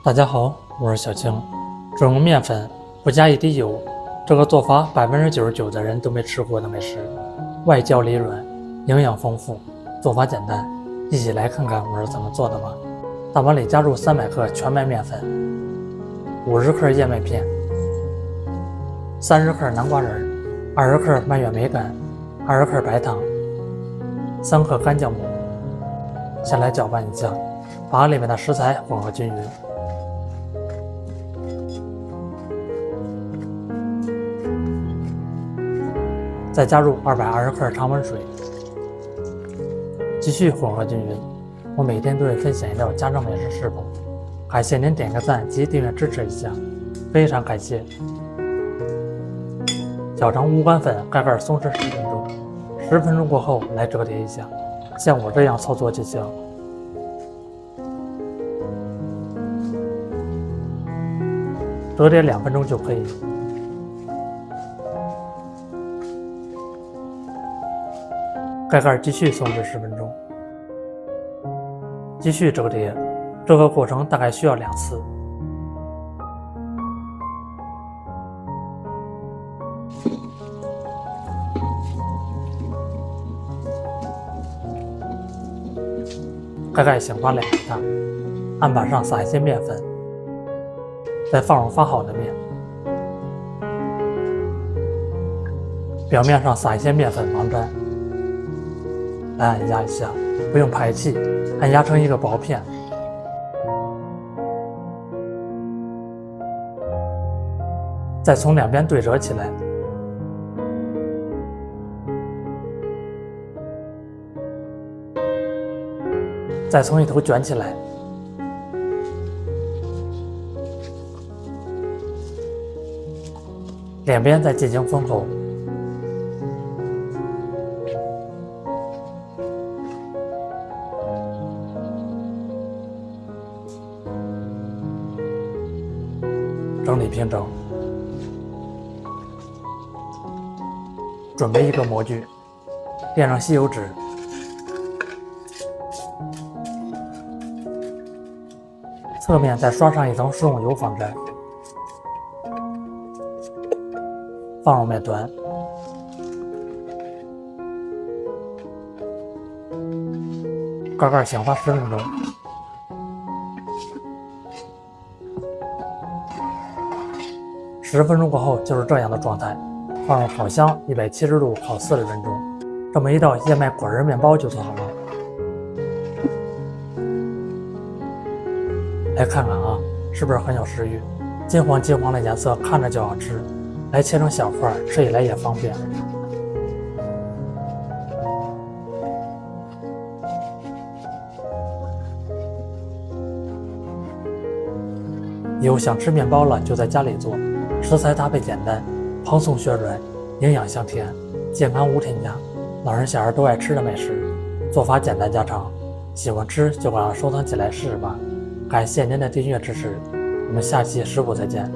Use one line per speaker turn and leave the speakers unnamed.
大家好，我是小青。只用面粉，不加一滴油，这个做法99%的人都沒吃過的美食，外焦裡軟，營養豐富，做法簡單，一起來看看我是怎麼做的吧。大碗裡加入300克全麥麵粉，50克燕麥片，30克南瓜仁，20克蔓越莓乾，20克白糖，3克乾醬末。先來攪拌一下，把裡面的食材混合均勻。再加入220克常溫水，繼續混合均勻。我每天都會分享一道家常美食食譜，感謝您點個讚及訂閱支持一下，非常感謝。攪成無乾粉，蓋蓋鬆弛10分鐘，10分鐘過後來折疊一下，像我這樣操作就行。折疊2分鐘就可以。蓋蓋繼續鬆弛10分鐘，繼續折疊，這個過程大概需要2次。蓋蓋醒發2個蛋，案板上撒一些麵粉，再放入發好的麵，表面上撒一些麵粉防粘。來按壓一下，不用排氣，按壓成一個薄片。再從兩邊對折起來。再從一頭捲起來。兩邊再進行封口。整理平整，準備一個模具，墊上吸油紙，側面再刷上一層食用油防粘，放入麵團，蓋蓋醒發10分鐘。10分鐘過後就是這樣的狀態，放入烤箱170度烤40分鐘，這麼一道燕麥果仁麵包就做好了。來看看啊，是不是很有食慾？金黃金黃的顏色看着就好吃，來切成小塊，吃起來也方便。以後想吃麵包了就在家裡做。食材搭配簡單，蓬鬆血軟，營養香甜，健康無添加，老人小孩都愛吃的美食，做法簡單家常，喜歡吃就趕快收藏起來試試吧。感謝您的訂閱支持，我們下期食譜再見。